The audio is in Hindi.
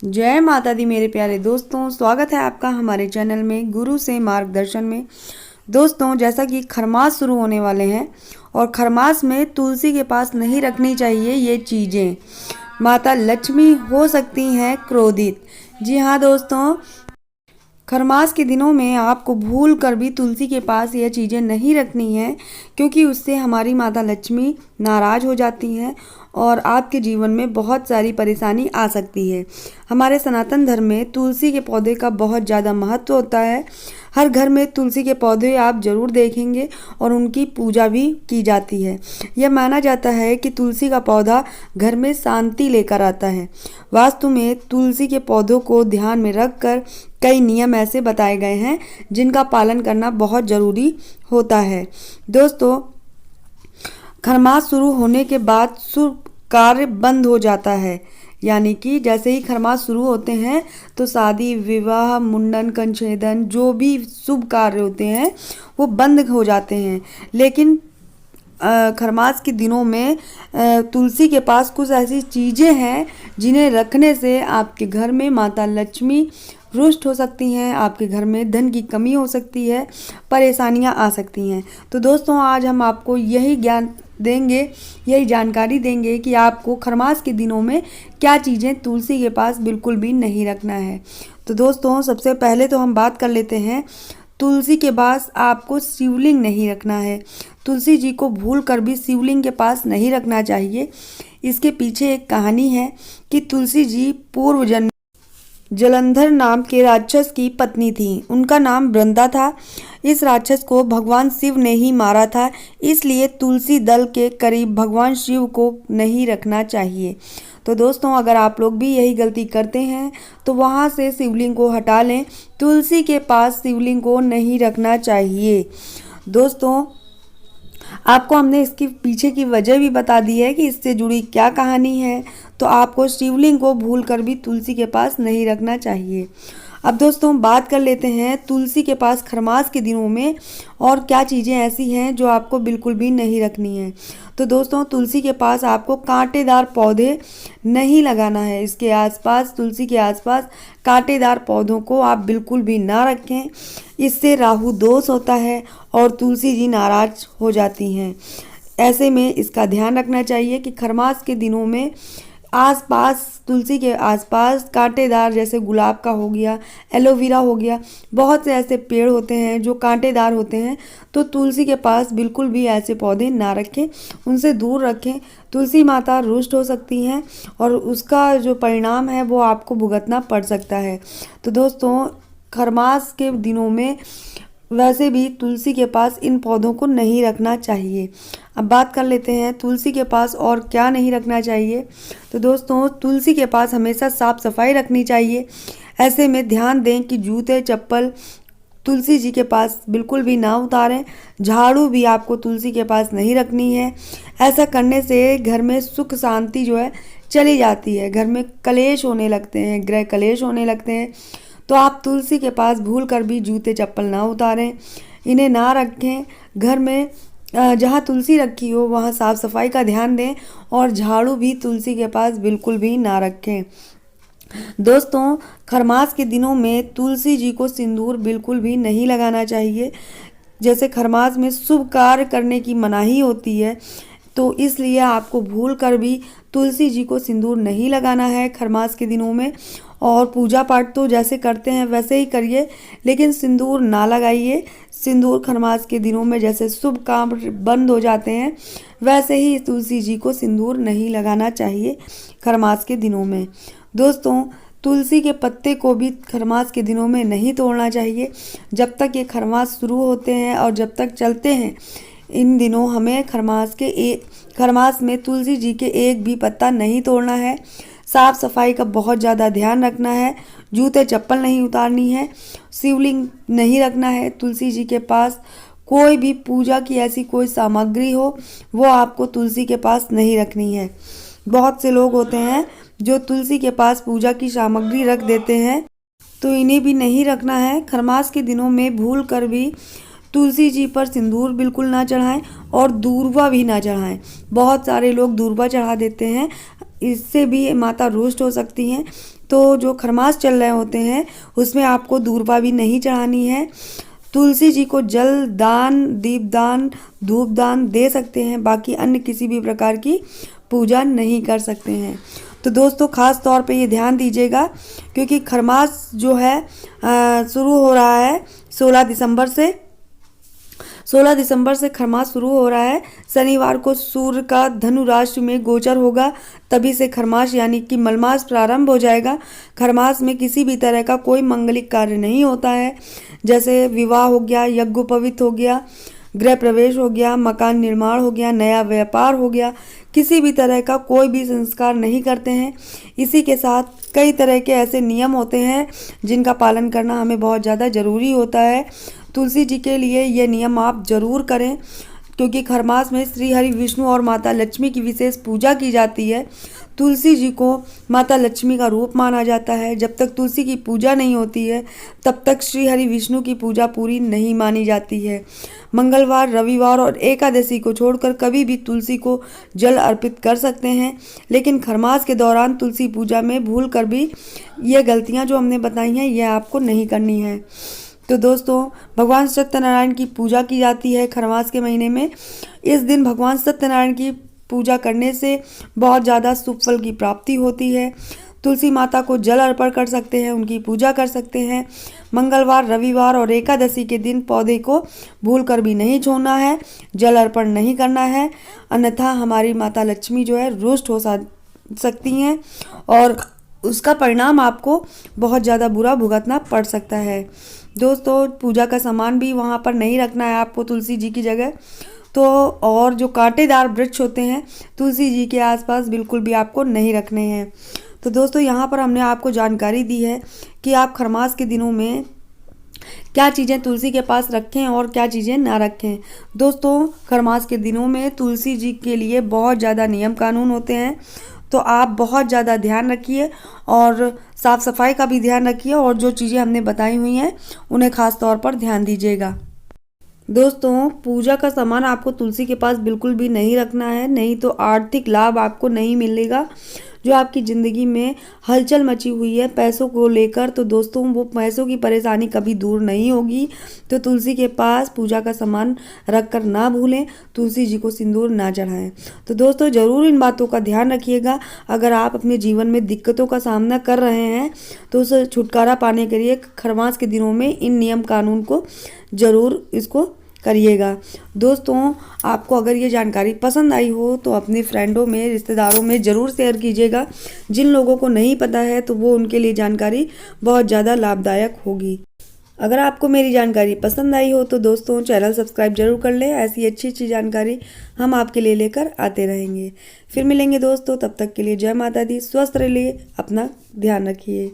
जय माता दी मेरे प्यारे दोस्तों, स्वागत है आपका हमारे चैनल में गुरु से मार्गदर्शन में। दोस्तों, जैसा कि खरमास शुरू होने वाले हैं और खरमास में तुलसी के पास नहीं रखनी चाहिए ये चीज़ें। माता लक्ष्मी हो सकती हैं क्रोधित। जी हाँ दोस्तों, खरमास के दिनों में आपको भूल कर भी तुलसी के पास यह चीज़ें नहीं रखनी है, क्योंकि उससे हमारी माता लक्ष्मी नाराज़ हो जाती हैं और आपके जीवन में बहुत सारी परेशानी आ सकती है। हमारे सनातन धर्म में तुलसी के पौधे का बहुत ज़्यादा महत्व होता है। हर घर में तुलसी के पौधे आप ज़रूर देखेंगे और उनकी पूजा भी की जाती है। यह माना जाता है कि तुलसी का पौधा घर में शांति लेकर आता है। वास्तु में तुलसी के पौधों को ध्यान में रखकर कई नियम ऐसे बताए गए हैं जिनका पालन करना बहुत ज़रूरी होता है। दोस्तों, खरमास शुरू होने के बाद शुभ कार्य बंद हो जाता है, यानी कि जैसे ही खरमास शुरू होते हैं तो शादी, विवाह, मुंडन, कंछेदन जो भी शुभ कार्य होते हैं वो बंद हो जाते हैं। लेकिन खरमास के दिनों में तुलसी के पास कुछ ऐसी चीज़ें हैं जिन्हें रखने से आपके घर में माता लक्ष्मी रुष्ट हो सकती हैं, आपके घर में धन की कमी हो सकती है, परेशानियां आ सकती हैं। तो दोस्तों, आज हम आपको यही ज्ञान देंगे, यही जानकारी देंगे कि आपको खरमास के दिनों में क्या चीज़ें तुलसी के पास बिल्कुल भी नहीं रखना है। तो दोस्तों, सबसे पहले तो हम बात कर लेते हैं, तुलसी के पास आपको शिवलिंग नहीं रखना है। तुलसी जी को भूल कर भी शिवलिंग के पास नहीं रखना चाहिए। इसके पीछे एक कहानी है कि तुलसी जी पूर्व जन्म जलंधर नाम के राक्षस की पत्नी थी। उनका नाम वृंदा था। इस राक्षस को भगवान शिव ने ही मारा था, इसलिए तुलसी दल के करीब भगवान शिव को नहीं रखना चाहिए। तो दोस्तों, अगर आप लोग भी यही गलती करते हैं तो वहाँ से शिवलिंग को हटा लें। तुलसी के पास शिवलिंग को नहीं रखना चाहिए। दोस्तों, आपको हमने इसके पीछे की वजह भी बता दी है कि इससे जुड़ी क्या कहानी है। तो आपको शिवलिंग को भूल कर भी तुलसी के पास नहीं रखना चाहिए। अब दोस्तों, बात कर लेते हैं तुलसी के पास खरमास के दिनों में और क्या चीज़ें ऐसी हैं जो आपको बिल्कुल भी नहीं रखनी है। तो दोस्तों, तुलसी के पास आपको कांटेदार पौधे नहीं लगाना है। इसके आसपास, तुलसी के आसपास कांटेदार पौधों को आप बिल्कुल भी ना रखें। इससे राहु दोष होता है और तुलसी जी नाराज हो जाती हैं। ऐसे में इसका ध्यान रखना चाहिए कि खरमास के दिनों में आसपास, तुलसी के आसपास कांटेदार, जैसे गुलाब का हो गया, एलोवेरा हो गया, बहुत से ऐसे पेड़ होते हैं जो कांटेदार होते हैं। तो तुलसी के पास बिल्कुल भी ऐसे पौधे ना रखें, उनसे दूर रखें। तुलसी माता रुष्ट हो सकती हैं और उसका जो परिणाम है वो आपको भुगतना पड़ सकता है। तो दोस्तों, खरमास के दिनों में वैसे भी तुलसी के पास इन पौधों को नहीं रखना चाहिए। अब बात कर लेते हैं तुलसी के पास और क्या नहीं रखना चाहिए। तो दोस्तों, तुलसी के पास हमेशा साफ सफाई रखनी चाहिए। ऐसे में ध्यान दें कि जूते, चप्पल तुलसी जी के पास बिल्कुल भी ना उतारें। झाड़ू भी आपको तुलसी के पास नहीं रखनी है। ऐसा करने से घर में सुख शांति जो है चली जाती है, घर में कलेश होने लगते हैं, गृह कलेश होने लगते हैं। तो आप तुलसी के पास भूल कर भी जूते चप्पल ना उतारें, इन्हें ना रखें। घर में जहाँ तुलसी रखी हो वहाँ साफ़ सफाई का ध्यान दें और झाड़ू भी तुलसी के पास बिल्कुल भी ना रखें। दोस्तों, खरमास के दिनों में तुलसी जी को सिंदूर बिल्कुल भी नहीं लगाना चाहिए। जैसे खरमास में शुभ कार्य करने की मनाही होती है, तो इसलिए आपको भूल कर भी तुलसी जी को सिंदूर नहीं लगाना है खरमास के दिनों में। और पूजा पाठ तो जैसे करते हैं वैसे ही करिए, लेकिन सिंदूर ना लगाइए। सिंदूर खरमास के दिनों में जैसे शुभ काम बंद हो जाते हैं, वैसे ही तुलसी जी को सिंदूर नहीं लगाना चाहिए खरमास के दिनों में। दोस्तों, तुलसी के पत्ते को भी खरमास के दिनों में नहीं तोड़ना चाहिए। जब तक ये खरमास शुरू होते हैं और जब तक चलते हैं, इन दिनों हमें खरमास में तुलसी जी के एक भी पत्ता नहीं तोड़ना है। साफ सफाई का बहुत ज़्यादा ध्यान रखना है। जूते चप्पल नहीं उतारनी है। शिवलिंग नहीं रखना है। तुलसी जी के पास कोई भी पूजा की ऐसी कोई सामग्री हो वो आपको तुलसी के पास नहीं रखनी है। बहुत से लोग होते हैं जो तुलसी के पास पूजा की सामग्री रख देते हैं, तो इन्हें भी नहीं रखना है। खरमास के दिनों में भूल कर भी तुलसी जी पर सिंदूर बिल्कुल ना चढ़ाएं और दूर्वा भी ना चढ़ाएं। बहुत सारे लोग दूर्वा चढ़ा देते हैं। इससे भी माता रुष्ट हो सकती हैं। तो जो खरमास चल रहे होते हैं उसमें आपको दूर्वा भी नहीं चढ़ानी है। तुलसी जी को जल दान, दीप दान, धूप दान दे सकते हैं, बाकी अन्य किसी भी प्रकार की पूजा नहीं कर सकते हैं। तो दोस्तों खास तौर पे ये ध्यान दीजिएगा, क्योंकि खरमास जो है शुरू हो रहा है 16 दिसंबर से। 16 दिसंबर से खरमास शुरू हो रहा है। शनिवार को सूर्य का धनु राशि में गोचर होगा, तभी से खरमास यानी कि मलमास प्रारंभ हो जाएगा। खरमास में किसी भी तरह का कोई मंगलिक कार्य नहीं होता है, जैसे विवाह हो गया, यज्ञोपवीत हो गया, गृह प्रवेश हो गया, मकान निर्माण हो गया, नया व्यापार हो गया, किसी भी तरह का कोई भी संस्कार नहीं करते हैं। इसी के साथ कई तरह के ऐसे नियम होते हैं जिनका पालन करना हमें बहुत ज़्यादा ज़रूरी होता है। तुलसी जी के लिए ये नियम आप जरूर करें, क्योंकि खरमास में श्री हरि विष्णु और माता लक्ष्मी की विशेष पूजा की जाती है। तुलसी जी को माता लक्ष्मी का रूप माना जाता है। जब तक तुलसी की पूजा नहीं होती है तब तक श्री हरि विष्णु की पूजा पूरी नहीं मानी जाती है। मंगलवार, रविवार और एकादशी को छोड़कर कभी भी तुलसी को जल अर्पित कर सकते हैं, लेकिन खरमास के दौरान तुलसी पूजा में भूल कर भी ये गलतियाँ जो हमने बताई हैं ये आपको नहीं करनी है। तो दोस्तों भगवान सत्यनारायण की पूजा की जाती है खरमास के महीने में। इस दिन भगवान सत्यनारायण की पूजा करने से बहुत ज़्यादा शुभ फल की प्राप्ति होती है। तुलसी माता को जल अर्पण कर सकते हैं, उनकी पूजा कर सकते हैं। मंगलवार, रविवार और एकादशी के दिन पौधे को भूल कर भी नहीं छोड़ना है, जल अर्पण नहीं करना है, अन्यथा हमारी माता लक्ष्मी जो है रुष्ट हो सकती हैं और उसका परिणाम आपको बहुत ज़्यादा बुरा भुगतना पड़ सकता है। दोस्तों पूजा का सामान भी वहाँ पर नहीं रखना है आपको तुलसी जी की जगह। तो और जो कांटेदार वृक्ष होते हैं तुलसी जी के आसपास बिल्कुल भी आपको नहीं रखने हैं। तो दोस्तों यहाँ पर हमने आपको जानकारी दी है कि आप खरमास के दिनों में क्या चीज़ें तुलसी के पास रखें और क्या चीज़ें ना रखें। दोस्तों खरमास के दिनों में तुलसी जी के लिए बहुत ज़्यादा नियम कानून होते हैं, तो आप बहुत ज़्यादा ध्यान रखिए और साफ़ सफाई का भी ध्यान रखिए, और जो चीज़ें हमने बताई हुई हैं उन्हें ख़ास तौर पर ध्यान दीजिएगा। दोस्तों पूजा का सामान आपको तुलसी के पास बिल्कुल भी नहीं रखना है, नहीं तो आर्थिक लाभ आपको नहीं मिलेगा। जो आपकी ज़िंदगी में हलचल मची हुई है पैसों को लेकर, तो दोस्तों वो पैसों की परेशानी कभी दूर नहीं होगी। तो तुलसी के पास पूजा का सामान रख कर ना भूलें, तुलसी जी को सिंदूर ना चढ़ाएं। तो दोस्तों ज़रूर इन बातों का ध्यान रखिएगा। अगर आप अपने जीवन में दिक्कतों का सामना कर रहे हैं तो उसे छुटकारा पाने के लिए खरमास के दिनों में इन नियम कानून को ज़रूर इसको करिएगा। दोस्तों आपको अगर ये जानकारी पसंद आई हो तो अपने फ्रेंडों में, रिश्तेदारों में ज़रूर शेयर कीजिएगा। जिन लोगों को नहीं पता है तो वो उनके लिए जानकारी बहुत ज़्यादा लाभदायक होगी। अगर आपको मेरी जानकारी पसंद आई हो तो दोस्तों चैनल सब्सक्राइब जरूर कर लें। ऐसी अच्छी अच्छी जानकारी हम आपके लिए लेकर आते रहेंगे। फिर मिलेंगे दोस्तों, तब तक के लिए जय माता दी। स्वस्थ रहिए, अपना ध्यान रखिए।